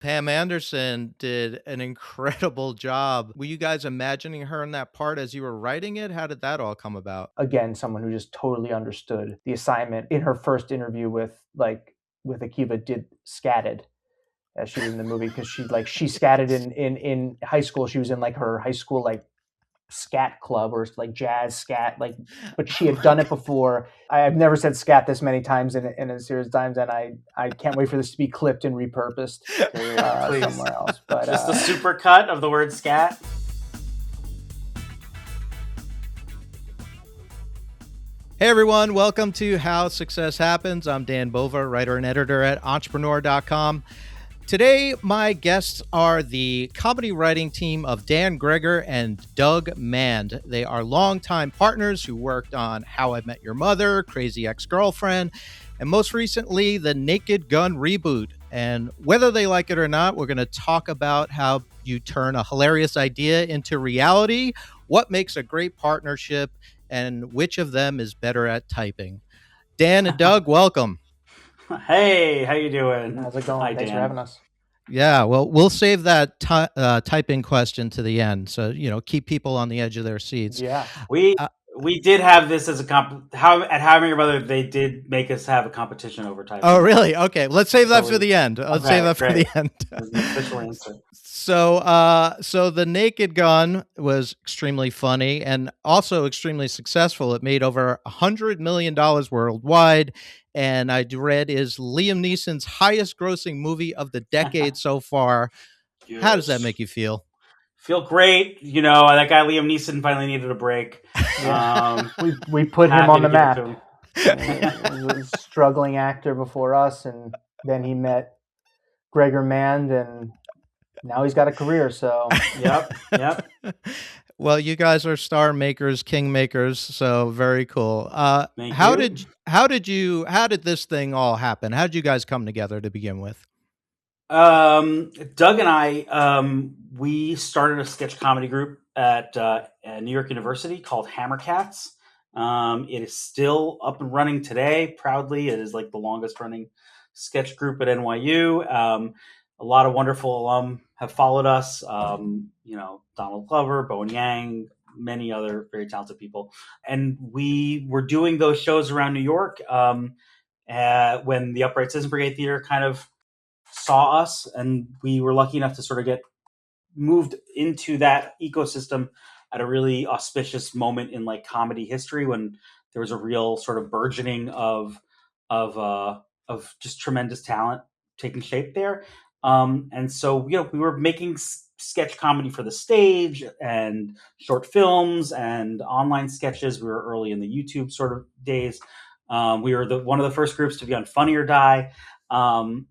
Pam Anderson did an incredible job. Were you guys imagining her in that part as you were writing it? How did that all come about? Again, someone who just totally understood the assignment. In her first interview with Akiva, did scatted as she was in the movie, because she scatted in high school. She was in like her high school like scat club or like jazz scat, like, but she Oh had my done it before. I've never said scat this many times in a series of times, and I can't wait for this to be clipped and repurposed Please. somewhere else. But Just a super cut of the word scat. Hey everyone, welcome to How Success Happens. I'm Dan Bova, writer and editor at entrepreneur.com. Today, my guests are the comedy writing team of Dan Gregor and Doug Mand. They are longtime partners who worked on How I Met Your Mother, Crazy Ex-Girlfriend, and most recently, the Naked Gun reboot. And whether they like it or not, we're going to talk about how you turn a hilarious idea into reality, what makes a great partnership, and which of them is better at typing. Dan and Doug, welcome. Hey, how you doing? how's it going? Hi, Thanks for Dan. having us. Yeah, well, we'll save that typing question to the end. So, keep people on the edge of their seats. Yeah. We Uh, we did have this as a How I Met Your Mother. They did make us have a competition over oh, typing. really? Okay, let's save that So for the end. Let's save that for great. the end. There's an official answer. So the Naked Gun was extremely funny and also extremely successful. It made over $100 million worldwide, and I read is Liam Neeson's highest-grossing movie of the decade so far. Yes. How does that make you feel? Feel great. That guy Liam Neeson finally needed a break. Yeah. We put him on the map. He was a struggling actor before us, and then he met Gregor Mand, and now he's got a career. So Yep. Well, you guys are star makers, king makers, so very cool. Thank How you. how did this thing all happen? How did you guys come together to begin with? Doug and I, we started a sketch comedy group at New York University called Hammer Cats. It is still up and running today, proudly. It is like the longest running sketch group at NYU. A lot of wonderful alum have followed us. Donald Glover, Bowen Yang, many other very talented people. And we were doing those shows around New York when the Upright Citizens Brigade Theater kind of saw us, and we were lucky enough to sort of get moved into that ecosystem at a really auspicious moment in like comedy history, when there was a real sort of burgeoning of just tremendous talent taking shape there. And so we were making sketch comedy for the stage and short films and online sketches. We were early in the YouTube sort of days. We were one of the first groups to be on Funny or Die. And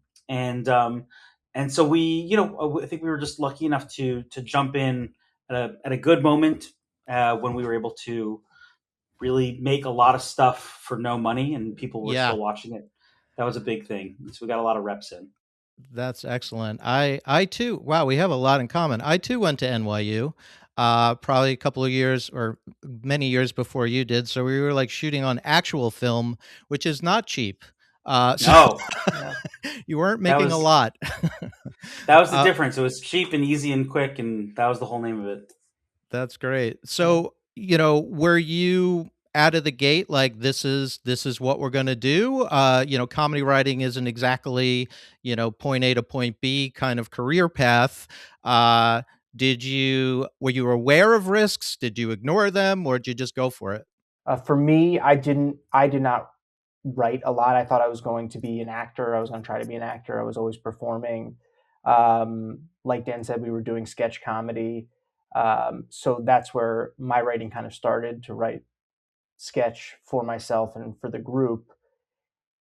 so I think we were just lucky enough to jump in at a good moment when we were able to really make a lot of stuff for no money, and people were Yeah, still watching it. That was a big thing. So we got a lot of reps in. that's excellent. I too. Wow, we have a lot in common. I too went to NYU. Probably a couple of years or many years before you did. So we were like shooting on actual film, which is not cheap. So No, you weren't that making a was lot. that was the uh, difference. It was cheap and easy and quick, and that was the whole name of it. That's great. So, were you out of the gate like this is what we're going to do? Comedy writing isn't exactly, point A to point B kind of career path. Were you aware of risks? Did you ignore them, or did you just go for it? for me, I did not write a lot. I thought I was going to be an actor. I was going to try to be an actor. I was always performing. Like Dan said, we were doing sketch comedy. So that's where my writing kind of started, to write sketch for myself and for the group.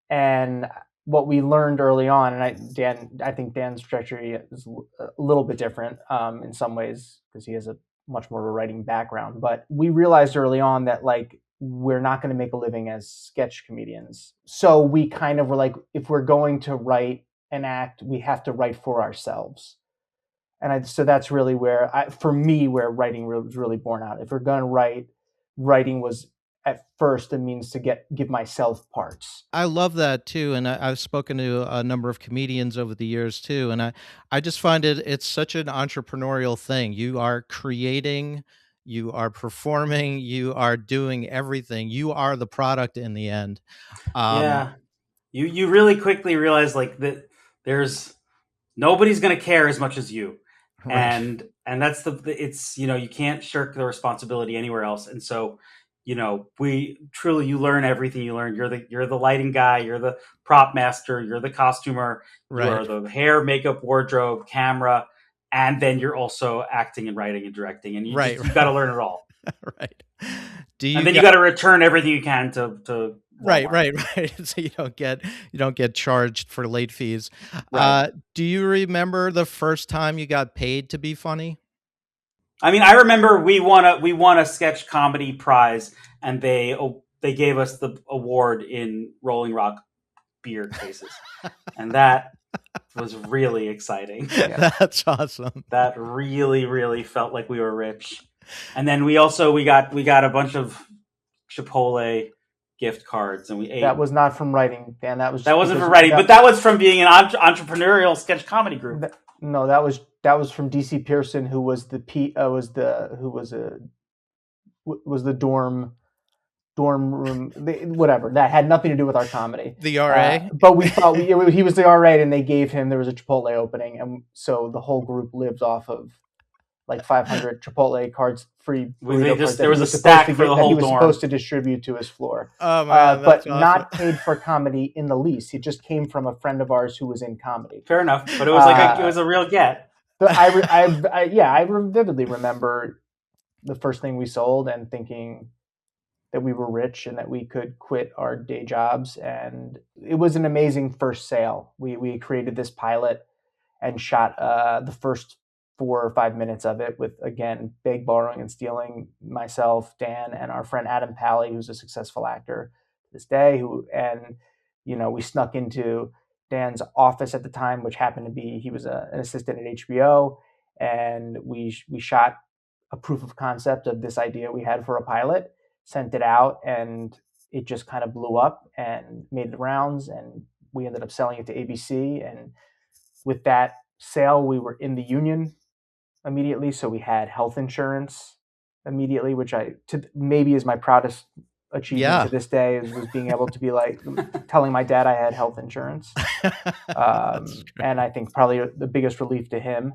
And what we learned early on, and I think Dan's trajectory is a little bit different in some ways, because he has a much more of a writing background. But we realized early on that like we're not going to make a living as sketch comedians. So we kind of were like, if we're going to write an act, we have to write for ourselves. So that's really where, for me, where writing was really born out. If we're going to write, writing was at first a means to give myself parts. I love that too, and I've spoken to a number of comedians over the years too, and I just find it's such an entrepreneurial thing. You are creating, you are performing, you are doing everything. You are the product in the end. Um, Yeah, you really quickly realize like that there's nobody's going to care as much as you, right, and that's it's you can't shirk the responsibility anywhere else, and so we truly you learn everything you learn. You're the lighting guy, you're the prop master, you're the costumer, you right, are the hair, makeup, wardrobe, camera, and then you're also acting and writing and directing, and right, you got to learn it all, right. Do and you then you got got to return everything you can to right, Walmart. right, right? So you don't get charged for late fees. Right. Do you remember the first time you got paid to be funny? I mean, I remember we won a sketch comedy prize, and they gave us the award in Rolling Rock beer cases, and that was really exciting. Yeah. That's awesome. That really felt like we were rich. And then we got a bunch of Chipotle gift cards, and we ate. That was not from writing, Dan. That was That just wasn't because for writing, but that was from being an entrepreneurial sketch comedy group. no, that was from DC Pearson, who was the was the dorm room, whatever. That had nothing to do with our comedy. The RA? But we thought he was the RA, and they gave him, there was a Chipotle opening, and so the whole group lived off of like 500 Chipotle cards, free burrito cards that there was he a supposed stack to for the that he whole was dorm. supposed to distribute to his floor. Oh man, But that's awesome. not paid for comedy in the least. It just came from a friend of ours who was in comedy. Fair enough, but it was it was a real get. But I vividly remember the first thing we sold and thinking that we were rich and that we could quit our day jobs. And it was an amazing first sale. We created this pilot and shot the first 4 or 5 minutes of it with, again, beg, borrowing, and stealing, myself, Dan, and our friend Adam Pally, who's a successful actor to this day. We snuck into Dan's office at the time, which happened to be, he was an assistant at HBO, and we shot a proof of concept of this idea we had for a pilot, sent it out, and it just kind of blew up and made the rounds, and we ended up selling it to ABC. And with that sale, we were in the union immediately, so we had health insurance immediately, which maybe is my proudest achievement to this day, was being able to be like telling my dad I had health insurance, and I think probably the biggest relief to him.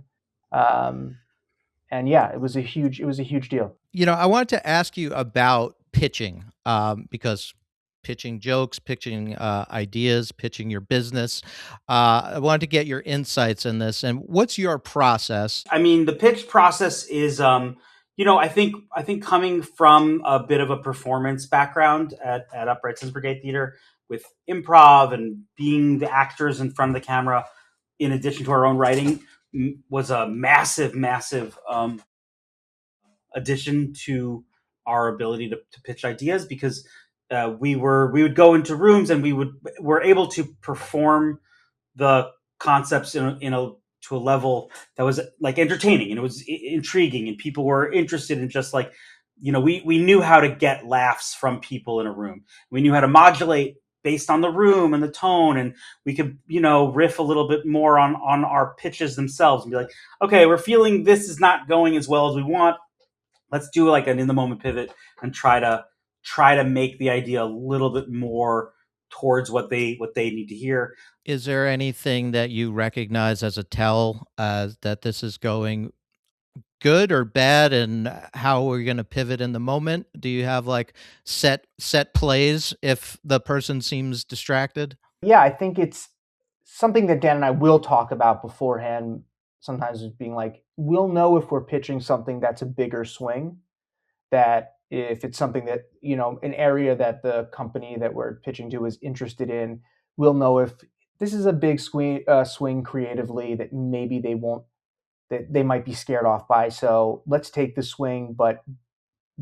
And yeah, it was a huge deal. I wanted to ask you about pitching, because pitching jokes, pitching ideas, pitching your business. I wanted to get your insights in this. And what's your process? I mean, the pitch process is, I think coming from a bit of a performance background at Upright Citizens Brigade Theater with improv and being the actors in front of the camera, in addition to our own writing, was a massive addition to our ability to pitch ideas, because we would go into rooms and were able to perform the concepts to a level that was like entertaining, and it was intriguing, and people were interested in just like, we knew how to get laughs from people in a room. We knew how to modulate based on the room and the tone, and we could, riff a little bit more on our pitches themselves and be like, okay, we're feeling this is not going as well as we want. Let's do like an in the moment pivot and try to make the idea a little bit more towards what they need to hear. Is there anything that you recognize as a tell that this is going good or bad, and how we're going to pivot in the moment? Do you have like set plays if the person seems distracted? Yeah, I think it's something that Dan and I will talk about beforehand. Sometimes it's being like, we'll know if we're pitching something that's a bigger swing, that if it's something that, an area that the company that we're pitching to is interested in, we'll know if this is a big swing creatively that maybe that they might be scared off by. So let's take the swing, but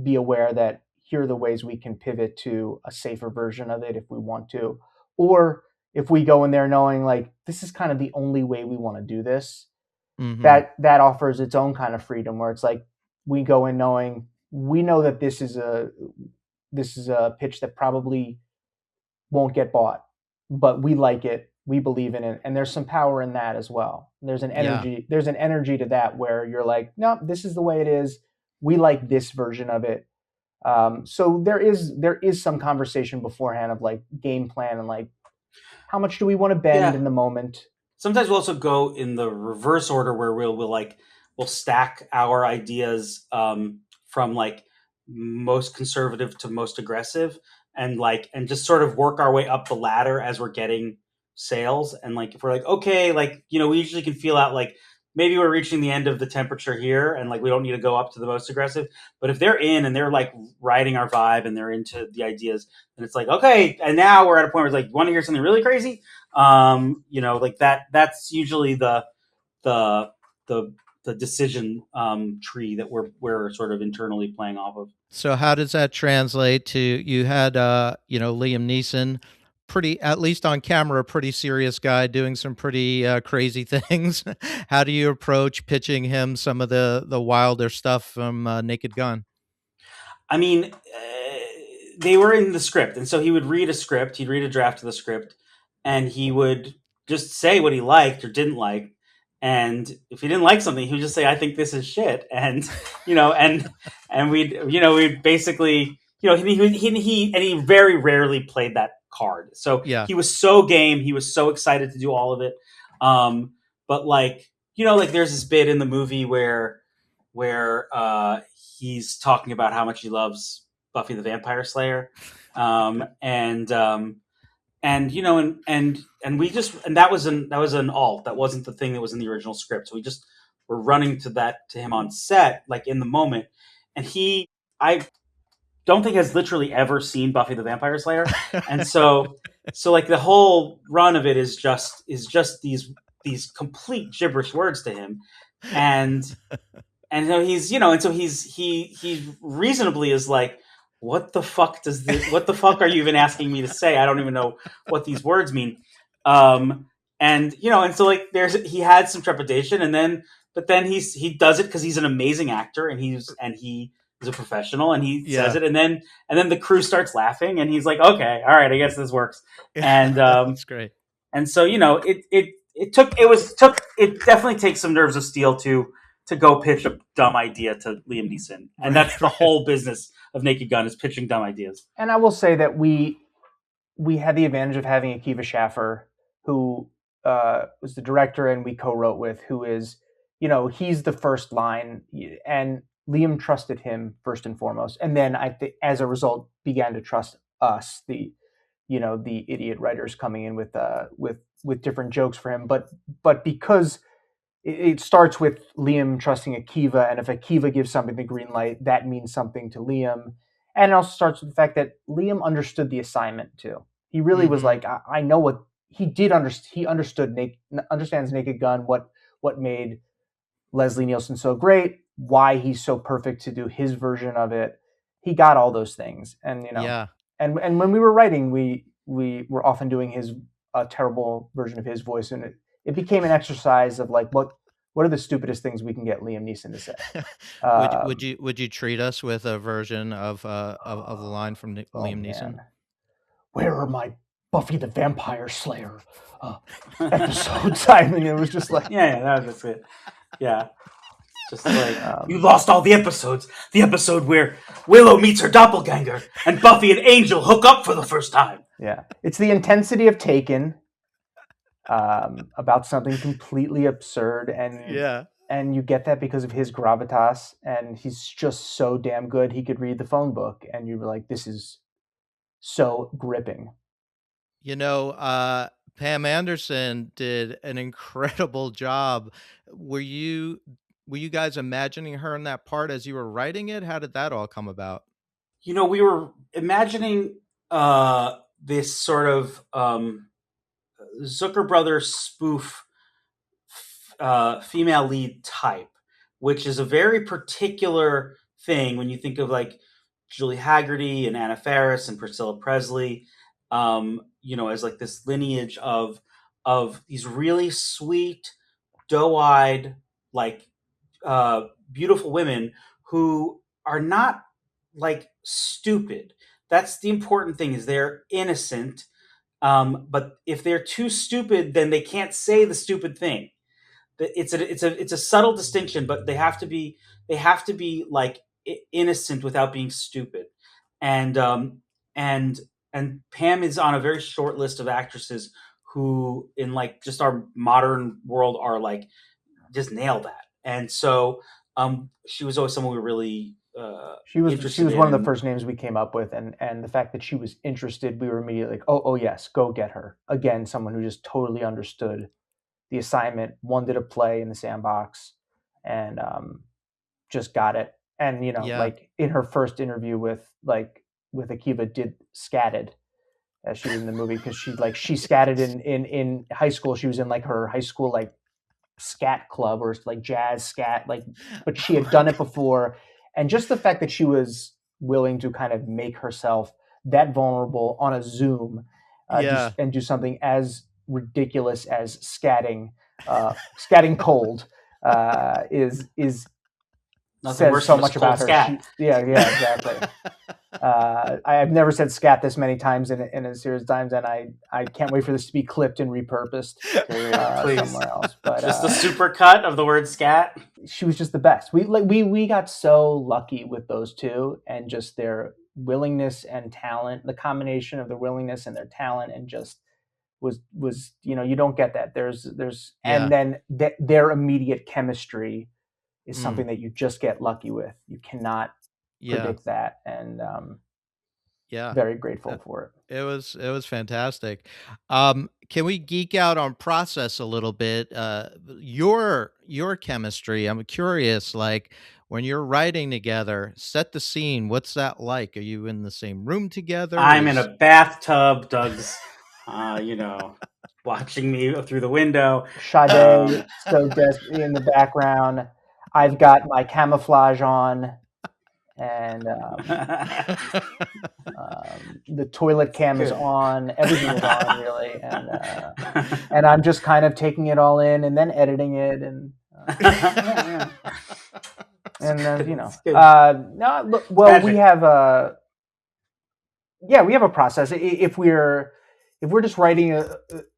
be aware that here are the ways we can pivot to a safer version of it if we want to. Or if we go in there knowing like, this is kind of the only way we want to do this, that offers its own kind of freedom, where it's like, we go in knowing we know that this is this is a pitch that probably won't get bought, but we like it, we believe in it, and there's some power in that as well. There's an Yeah. energy, there's an energy to that where you're like, no, this is the way it is. We like this version of it. So there is some conversation beforehand of like game plan and like how much do we want to bend Yeah. in the moment. Sometimes we'll also go in the reverse order where we'll stack our ideas from like most conservative to most aggressive, and just sort of work our way up the ladder as we're getting sales. And like if we're like, okay, like, we usually can feel out like maybe we're reaching the end of the temperature here and like we don't need to go up to the most aggressive. But if they're in and they're like riding our vibe and they're into the ideas, then it's like, okay, and now we're at a point where it's like, you want to hear something really crazy? Like that's usually the the the decision tree that we're sort of internally playing off of. So how does that translate to, you had Liam Neeson, pretty, at least on camera, a pretty serious guy doing some pretty crazy things. How do you approach pitching him some of the wilder stuff from Naked Gun? I mean, they were in the script, and so he would read a script. He'd read a draft of the script, and he would just say what he liked or didn't like. And if he didn't like something, he would just say, "I think this is shit." And we'd basically, he very rarely played that card. So Yeah. he was so game. He was so excited to do all of it. But like, like there's this bit in the movie where he's talking about how much he loves Buffy the Vampire Slayer, and we just, and that was an alt, that wasn't the thing that was in the original script, so we just were running to him on set, like in the moment, and I don't think has literally ever seen Buffy the Vampire Slayer, and so like the whole run of it is just these complete gibberish words to him, and so he reasonably is like, what the fuck are you even asking me to say? I don't even know what these words mean. And so like he had some trepidation, but then he does it because he's an amazing actor, and he is a professional, and he says Yeah. it, and then the crew starts laughing, and he's like, okay, all right, I guess this works. And That's great. and so it definitely takes some nerves of steel to go pitch a dumb idea to Liam Neeson, and that's the whole business of Naked Gun, is pitching dumb ideas. And I will say that we had the advantage of having Akiva Schaffer, who was the director and we co-wrote with, who is, he's the first line, and Liam trusted him first and foremost, and then I think as a result began to trust us, the idiot writers coming in with different jokes for him, but because it starts with Liam trusting Akiva, and if Akiva gives something the green light, that means something to Liam. And it also starts with the fact that Liam understood the assignment too. He really was like, I know what he did. He understands Naked Gun, what made Leslie Nielsen so great, why he's so perfect to do his version of it. He got all those things, and Yeah. and when we were writing, we were often doing a terrible version of his voice, and it became an exercise of like, what are the stupidest things we can get Liam Neeson to say? Would you treat us with a version of the line from Liam Neeson? Where are my Buffy the Vampire Slayer episodes? I mean, it was just like, that was it. Yeah. Just like, you lost all the episodes. The episode where Willow meets her doppelganger and Buffy and Angel hook up for the first time. Yeah. It's the intensity of Taken, about something completely absurd, and you get that because of his gravitas, and he's just so damn good. He could read the phone book, and you were like, this is so gripping. Pam Anderson did an incredible job. Were you guys imagining her in that part as you were writing it? How did that all come about? We were imagining this sort of Zucker Brothers spoof female lead type, which is a very particular thing when you think of like Julie Haggerty and Anna Faris and Priscilla Presley, as like this lineage of these really sweet, doe-eyed, like beautiful women who are not like stupid. that's the important thing, is they're innocent. But if they're too stupid, then they can't say the stupid thing. It's a subtle distinction, but they have to be like innocent without being stupid. And and and Pam is on a very short list of actresses who, in like just our modern world, are like just nail that. And so she was always someone we were really She interested was in. one of the And first names we came up with, and the fact that she was interested, we were immediately like, oh yes, go get her. Again, someone who just totally understood the assignment, wanted to play in the sandbox, and just got it. And Yeah. like in her first interview with Akiva, did scatted as she was in the movie, because she scatted in high school. She was in like her high school like scat club or like jazz scat, like, but she had done it before. And just the fact that she was willing to kind of make herself that vulnerable on a Zoom, Yeah. do something as ridiculous as scatting cold, is nothing says worse so than just much cold about her. scat. Yeah, exactly. I've never said scat this many times in a series of times, and I can't wait for this to be clipped and repurposed Please. somewhere else. But Just the super cut of the word scat. she was just the best. We got so lucky with those two, and just their willingness and talent, the combination of their willingness and their talent, and just was you don't get that. There's Yeah. And then their immediate chemistry is Mm. something that you just get lucky with. You cannot Yeah. predict that, and Yeah. very grateful for it. It was fantastic. Can we geek out on process a little bit? Your chemistry. I'm curious, like when you're writing together, set the scene. What's that like? Are you in the same room together? I'm in a bathtub. Doug's, watching me through the window. Sade so desperately in the background. I've got my camouflage on, and the toilet cam is on. Everything is on, really, and I'm just kind of taking it all in and then editing it, and Yeah. and then It's good. no, look, well, Magic. we have a process. If we're just writing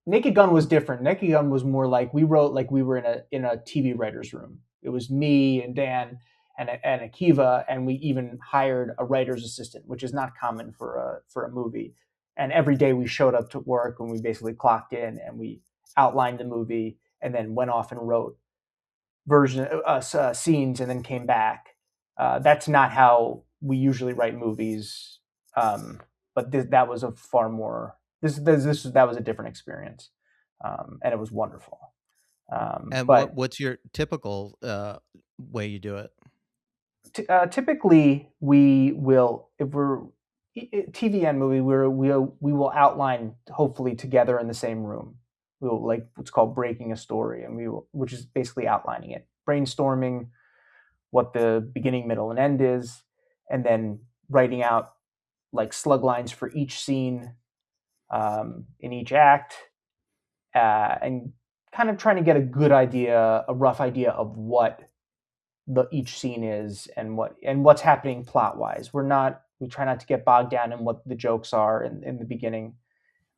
Naked Gun was different. Naked Gun was more like we wrote like we were in a TV writer's room. It was me and Dan and Akiva, and we even hired a writer's assistant, which is not common for a movie. And every day we showed up to work, and we basically clocked in, and we outlined the movie, and then went off and wrote scenes, and then came back. That's not how we usually write movies. But that was a far more that was a different experience, and it was wonderful. And But what's your typical way you do it? typically, we will, if we're TV and movie, we will outline, hopefully together in the same room. We will, like, what's called breaking a story, and which is basically outlining it, brainstorming what the beginning, middle, and end is, and then writing out like slug lines for each scene, in each act, and kind of trying to get a rough idea of what each scene is, and what's happening plot wise. We try not to get bogged down in what the jokes are in the beginning.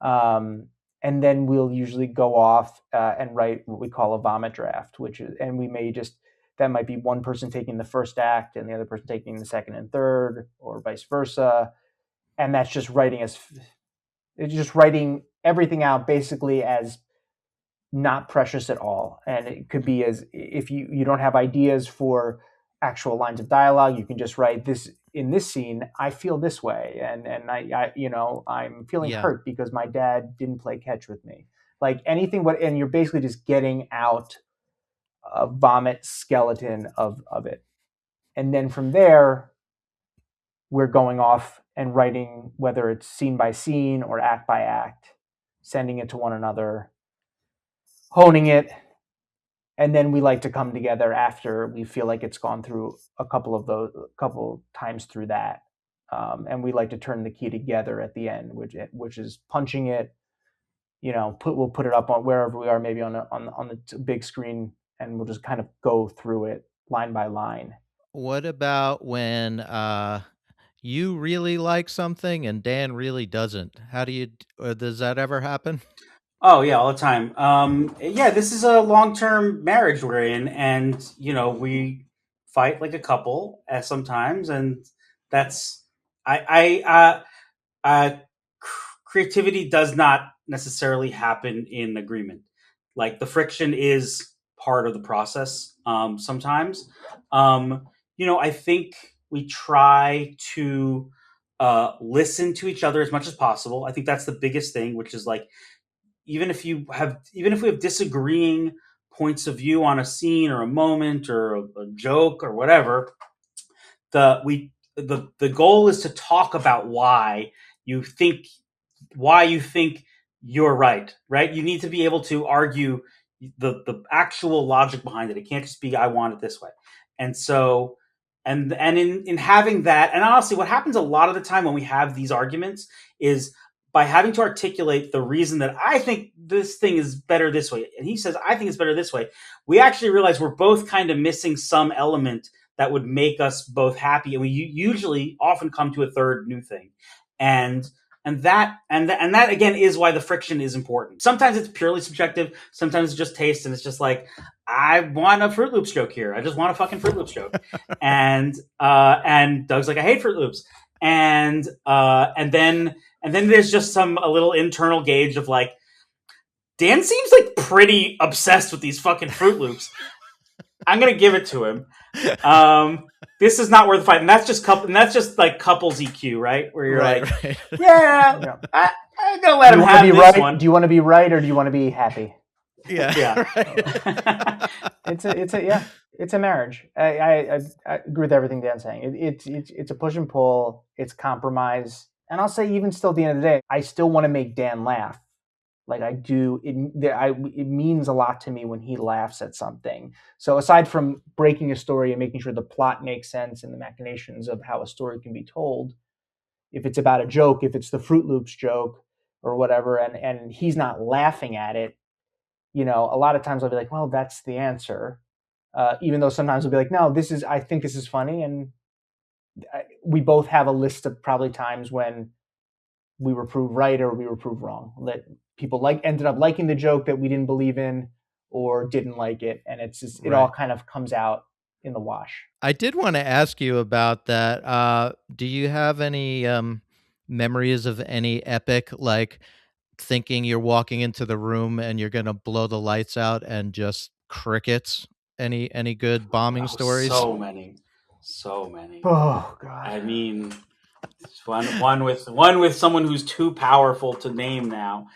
And then we'll usually go off and write what we call a vomit draft, and we may just, that might be one person taking the first act and the other person taking the second and third, or vice versa. And that's just writing everything out basically as not precious at all. And it could be as, if you don't have ideas for actual lines of dialogue, you can just write, this in this scene I feel this way, and I'm feeling hurt because my dad didn't play catch with me, like anything. And you're basically just getting out a vomit skeleton of it. And then from there, we're going off and writing, whether it's scene by scene or act by act, sending it to one another, honing it. And then we like to come together after we feel like it's gone through a couple times through that. And we like to turn the key together at the end, which is punching it. We'll put it up on wherever we are, maybe on the big screen, and we'll just kind of go through it line by line. What about when you really like something and Dan really doesn't. How do you does that ever happen? Oh yeah, all the time. Yeah, this is a long-term marriage we're in, and we fight like a couple sometimes, and that's uh, creativity does not necessarily happen in agreement. Like the friction is part of the process. Sometimes, I think we try to listen to each other as much as possible. I think that's the biggest thing, which is like even if we have disagreeing points of view on a scene or a moment or a joke or whatever, the goal is to talk about you think why you think you're right. You need to be able to argue the actual logic behind it. It can't just be I want it this way. And so and in having that, and honestly, what happens a lot of the time when we have these arguments is by having to articulate the reason that I think this thing is better this way, and he says I think it's better this way, we actually realize we're both kind of missing some element that would make us both happy, and we usually often come to a third new thing, and that again is why the friction is important. Sometimes it's purely subjective. Sometimes it's just taste, and it's just like I want a Fruit Loops joke here. I just want a fucking Fruit Loops joke, and Doug's like I hate Fruit Loops, and then there's just a little internal gauge of like Dan seems like pretty obsessed with these fucking Fruit Loops. I'm gonna give it to him. This is not worth the fight, and that's just like couples EQ, right? Where you're right. Yeah, I'm gonna let him have this right? one. Do you want to be right or do you want to be happy? Yeah. Right. It's a marriage. I agree with everything Dan's saying. It's a push and pull. It's compromise, and I'll say even still at the end of the day, I still want to make Dan laugh. Like I do, it means a lot to me when he laughs at something. So aside from breaking a story and making sure the plot makes sense and the machinations of how a story can be told, if it's about a joke, if it's the Fruit Loops joke or whatever, and he's not laughing at it, a lot of times I'll be like, well, that's the answer. Even though sometimes I'll be like, no, I think this is funny. And we both have a list of probably times when we were proved right or we were proved wrong. That people ended up liking the joke that we didn't believe in or didn't like it. And it's just, it all kind of comes out in the wash. I did want to ask you about that. Do you have any memories of any epic, like thinking you're walking into the room and you're going to blow the lights out and just crickets? Any good bombing stories? So many. Oh God. I mean, one with someone who's too powerful to name now.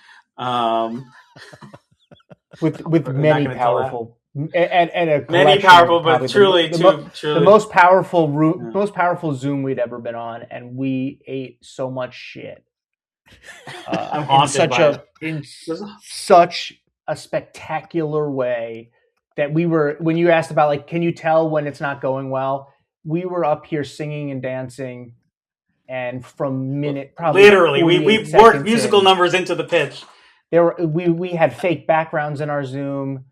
With many powerful and a many powerful, but truly the most powerful most powerful Zoom we'd ever been on, and we ate so much shit. I'm haunted in such a spectacular way that when you asked about like, can you tell when it's not going well? We were up here singing and dancing, and from probably literally we worked musical numbers into the pitch. We had fake backgrounds in our Zoom.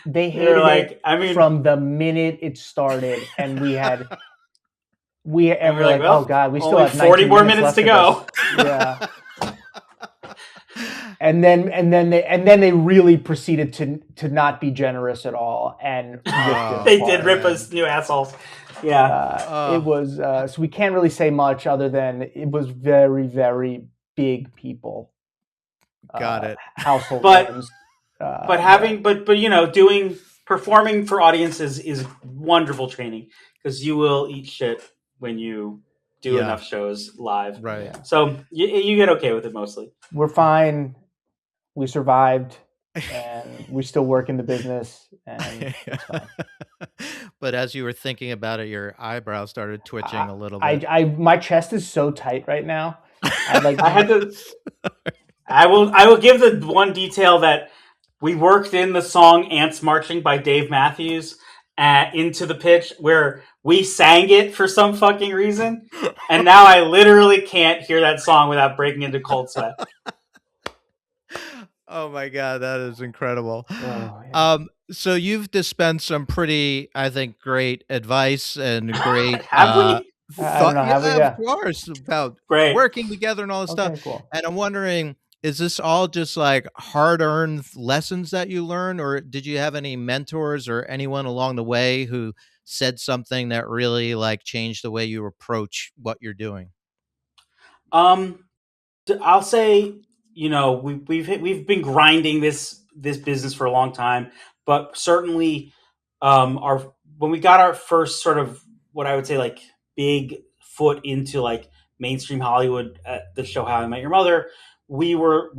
They hated it from the minute it started, and we're like, oh God, we still have 40 more minutes to go. Yeah. And then they really proceeded to not be generous at all, and they did rip us new assholes. Yeah, it was. So we can't really say much other than it was very, very big people. Got it. Household names. Doing performing for audiences is wonderful training because you will eat shit when you do enough shows live. Right. So you get okay with it mostly. We're fine. We survived, and we still work in the business, and it's fine. But as you were thinking about it, your eyebrows started twitching a little bit. My chest is so tight right now. I will give the one detail that we worked in the song "Ants Marching" by Dave Matthews into the pitch where we sang it for some fucking reason, and now I literally can't hear that song without breaking into cold sweat. Oh my God, that is incredible. Oh, yeah. So you've dispensed some pretty, I think, great advice and great. Have we? I don't know. Have we? Of Yeah. course, about Great. working together and all this stuff. Okay, cool. And I'm wondering, is this all just like hard-earned lessons that you learn, or did you have any mentors or anyone along the way who said something that really like changed the way you approach what you're doing? I'll say, we've been grinding this business for a long time, but certainly, our when we got our first sort of what I would say like big foot into like mainstream Hollywood at the show How I Met Your Mother, we were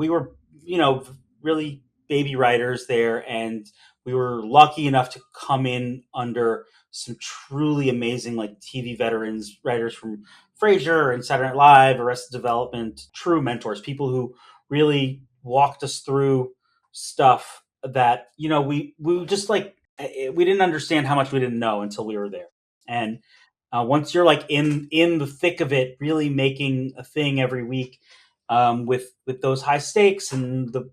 really baby writers there, and we were lucky enough to come in under some truly amazing like TV veterans writers from Frasier and Saturday Night Live, Arrested Development, true mentors, people who really walked us through stuff that we just like we didn't understand how much we didn't know until we were there. And once you're like in the thick of it, really making a thing every week, with those high stakes and the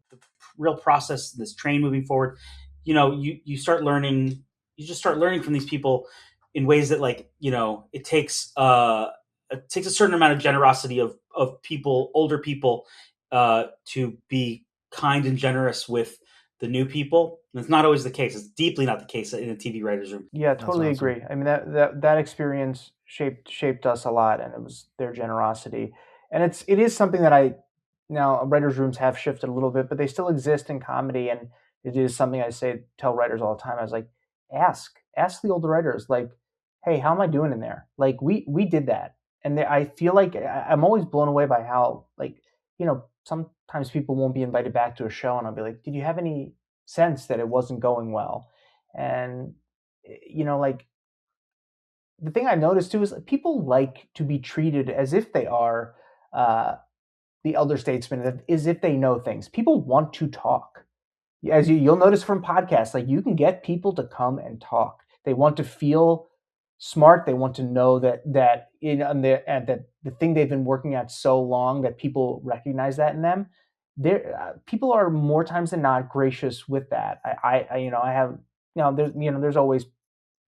real process, this train moving forward, you start learning. You just start learning from these people in ways that it takes a certain amount of generosity of people, older people, to be kind and generous with the new people. And it's not always the case. It's deeply not the case in a TV writer's room. Yeah, That's totally awesome. agree. I mean that experience shaped us a lot, and it was their generosity. And it is something that now writers' rooms have shifted a little bit, but they still exist in comedy, and it is something I tell writers all the time. I was like, ask the older writers, like, hey, how am I doing in there? Like we did that, and I feel like I'm always blown away by how like sometimes people won't be invited back to a show, and I'll be like, did you have any sense that it wasn't going well? And like the thing I noticed too is people like to be treated as if they are the elder statesman, as if they know things. People want to talk. As you'll notice from podcasts, like you can get people to come and talk. They want to feel smart. They want to know that that the thing they've been working at so long that people recognize that in them. People are more times than not gracious with that. I have there's always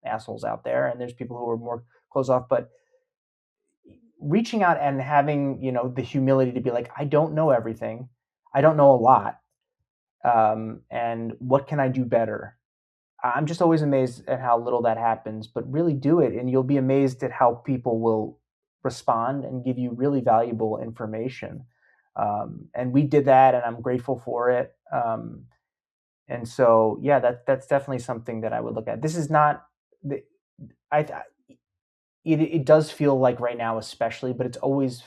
assholes out there, and there's people who are more closed off, but reaching out and having the humility to be like, I don't know everything, I don't know a lot, and what can I do better? I'm just always amazed at how little that happens, but really do it, and you'll be amazed at how people will respond and give you really valuable information. And we did that, and I'm grateful for it. And so, yeah, that's definitely something that I would look at. This is not the, it does feel like right now, especially, but it's always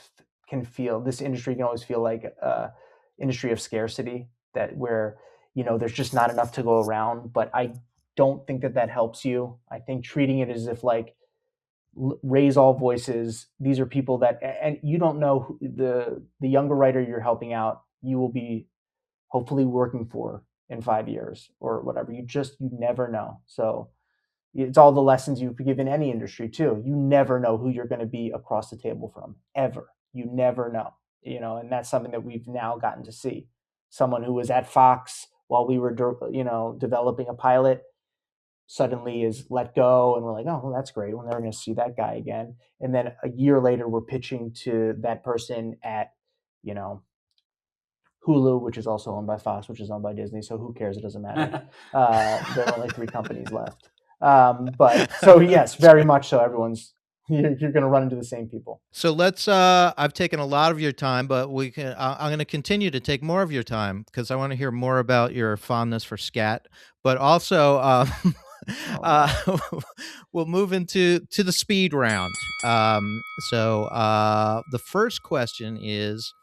this industry can always feel like a industry of scarcity, that where, there's just not enough to go around. But I don't think that helps you. I think treating it as if like, raise all voices. These are people that, and you don't know the younger writer you're helping out, you will be hopefully working for in 5 years or whatever. You never know. So it's all the lessons you give in any industry too. You never know who you're going to be across the table from, ever. You never know, and that's something that we've now gotten to see. Someone who was at Fox while we were, developing a pilot, suddenly is let go, and we're like, oh, well, that's great. We're never going to see that guy again. And then a year later, we're pitching to that person at, Hulu, which is also owned by Fox, which is owned by Disney. So who cares? It doesn't matter. There are only 3 companies left. But so yes, very much so. You're going to run into the same people. So I've taken a lot of your time, but I'm going to continue to take more of your time because I want to hear more about your fondness for scat, but also, we'll move into the speed round. So the first question is,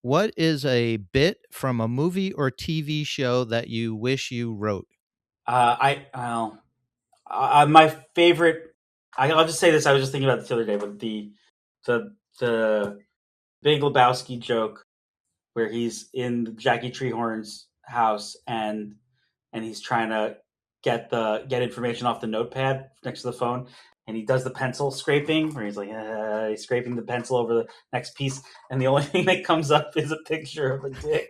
what is a bit from a movie or TV show that you wish you wrote? My favorite. I'll just say this. I was just thinking about this the other day, but the Big Lebowski joke where he's in Jackie Treehorn's house and he's trying to get information off the notepad next to the phone, and he does the pencil scraping where he's like he's scraping the pencil over the next piece, and the only thing that comes up is a picture of a dick.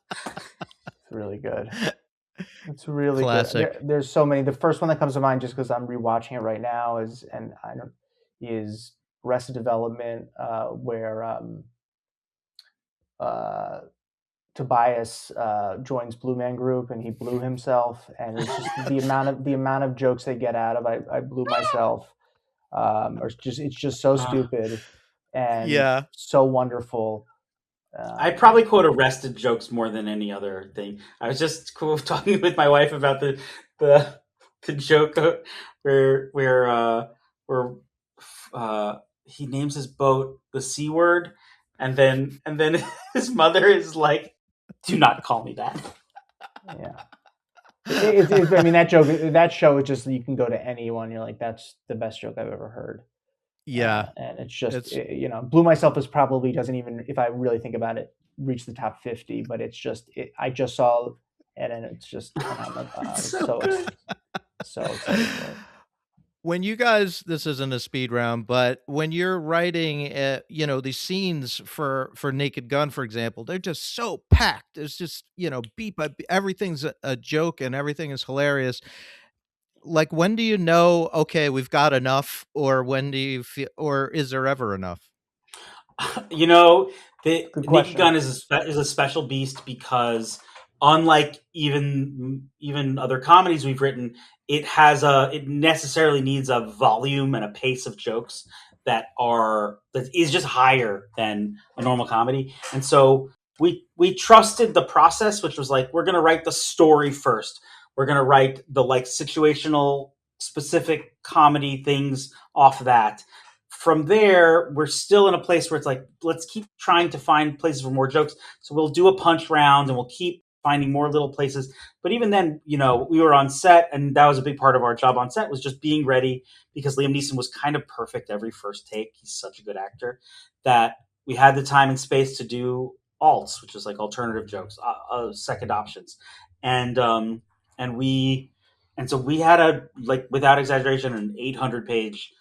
It's really good. It's really good. Classic. There's so many. The first one that comes to mind, just because I'm rewatching it right now, is Arrested Development, where uh, Tobias joins Blue Man Group and he blew himself, and it's just the amount of jokes they get out of I blew myself, or it's just so Uh, stupid and Yeah. so wonderful. I Um, probably quote arrested jokes more than any other thing. I was just cool talking with my wife about the the joke where uh, he names his boat the C word, and then his mother is like, "Do not call me that." yeah, I mean, that show is just, you can go to anyone. You're like, that's the best joke I've ever heard. Yeah. And it's just, It's blew myself is probably doesn't even, if I really think about it, reach the top 50. But it's just, I just saw it, and it's just, and I'm like, It's I'm so good. so excited for it. when you guys, this isn't a speed round, but when you're writing these scenes for Naked Gun, for example, they're just so packed. It's just, beat by beat, everything's a joke and everything is hilarious. Like, when do you know, okay, we've got enough, or when do you feel, or is there ever enough? You know, the Good Naked question. Gun is a special beast because unlike even other comedies we've written, it necessarily needs a volume and a pace of jokes that is just higher than a normal comedy. And so we trusted the process, which was like, we're going to write the story first. We're going to write the like situational specific comedy things off that. From there, we're still in a place where it's like, let's keep trying to find places for more jokes. So we'll do a punch round and we'll keep finding more little places. But even then, we were on set, and that was a big part of our job on set, was just being ready, because Liam Neeson was kind of perfect every first take. He's such a good actor that we had the time and space to do alts, which is like alternative jokes, second options, and and we and so we had like, without exaggeration, an 800-page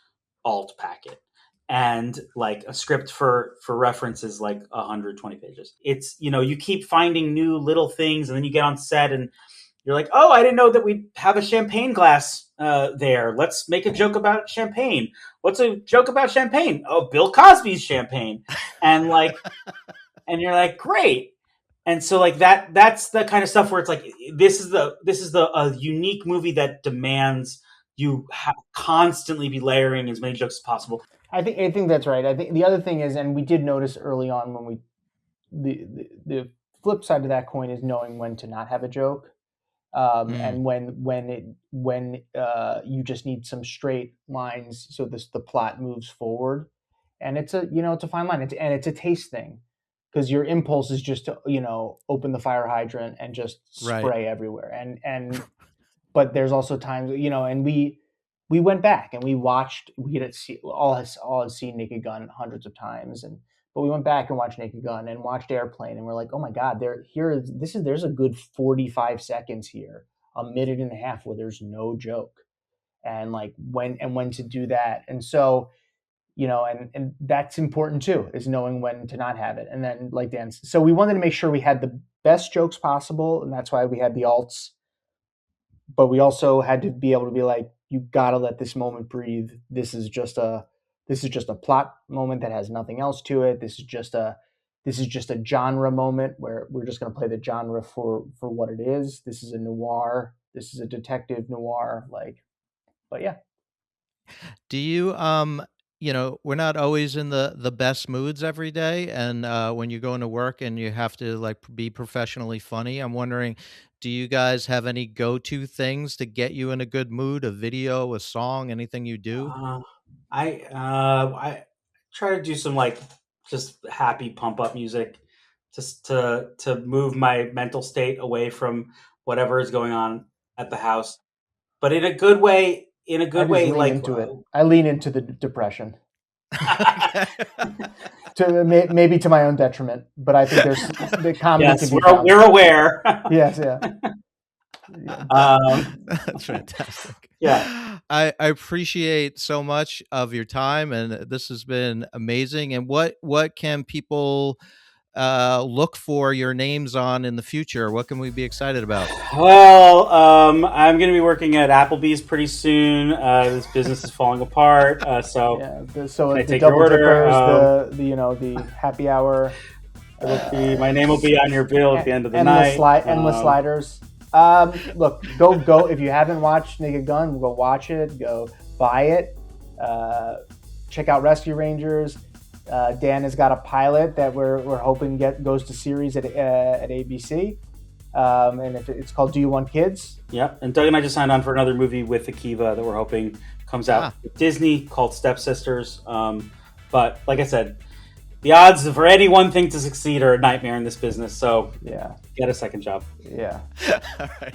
alt packet, and like a script for reference is like 120 pages. It's, you keep finding new little things, and then you get on set and you're like, oh, I didn't know that we'd have a champagne glass there. Let's make a joke about champagne. What's a joke about champagne? Oh, Bill Cosby's champagne. And like, and you're like, great. And so like that's the kind of stuff where it's like, this is the a unique movie that demands you constantly be layering as many jokes as possible. I think that's right. I think the other thing is, and we did notice early on, when the flip side of that coin is knowing when to not have a joke, Mm, and when you just need some straight lines so the plot moves forward. And it's a fine line. It's a taste thing, because your impulse is just to, open the fire hydrant and just right. spray everywhere. And but there's also times, and we went back and we watched. We had see, all had seen Naked Gun hundreds of times, but we went back and watched Naked Gun and watched Airplane, and we're like, oh my god, there's a good 45 seconds here, a minute and a half, where there's no joke, and like when to do that. And so, and that's important too, is knowing when to not have it. And then, like so we wanted to make sure we had the best jokes possible, and that's why we had the alts. But we also had to be able to be like, you gotta let this moment breathe. This is just a plot moment that has nothing else to it. This is just a genre moment where we're just going to play the genre for what it is. This is a noir. This is a detective noir. Like, but yeah. Do you we're not always in the best moods every day, and when you're going to work and you have to like be professionally funny, I'm wondering, do you guys have any go-to things to get you in a good mood? A video, a song, anything you do? Uh, I try to do some like just happy pump up music, just to move my mental state away from whatever is going on at the house, but in a good way. In a I good just way, lean like into it. I lean into the depression, Okay. to maybe to my own detriment, but I think there's the comedy can yes, be we're found. we're aware. Yes, yeah, yeah. That's fantastic. Yeah. I appreciate so much of your time, and this has been amazing. And what can people look for your names on in the future? What can we be excited about? Well, I'm going to be working at Applebee's pretty soon. This business is falling apart, so so I the take double your order? dippers, the happy hour. My name will be on your bill at the end of the night. Endless sliders. Look, go if you haven't watched Naked Gun, go watch it. Go buy it. Check out Rescue Rangers. Dan has got a pilot that we're hoping goes to series at ABC, and it's called Do You Want Kids? Yep. And Doug and I just signed on for another movie with Akiva that we're hoping comes out with Disney called Stepsisters. But like I said, the odds for any one thing to succeed are a nightmare in this business. So get a second job. Yeah. All right.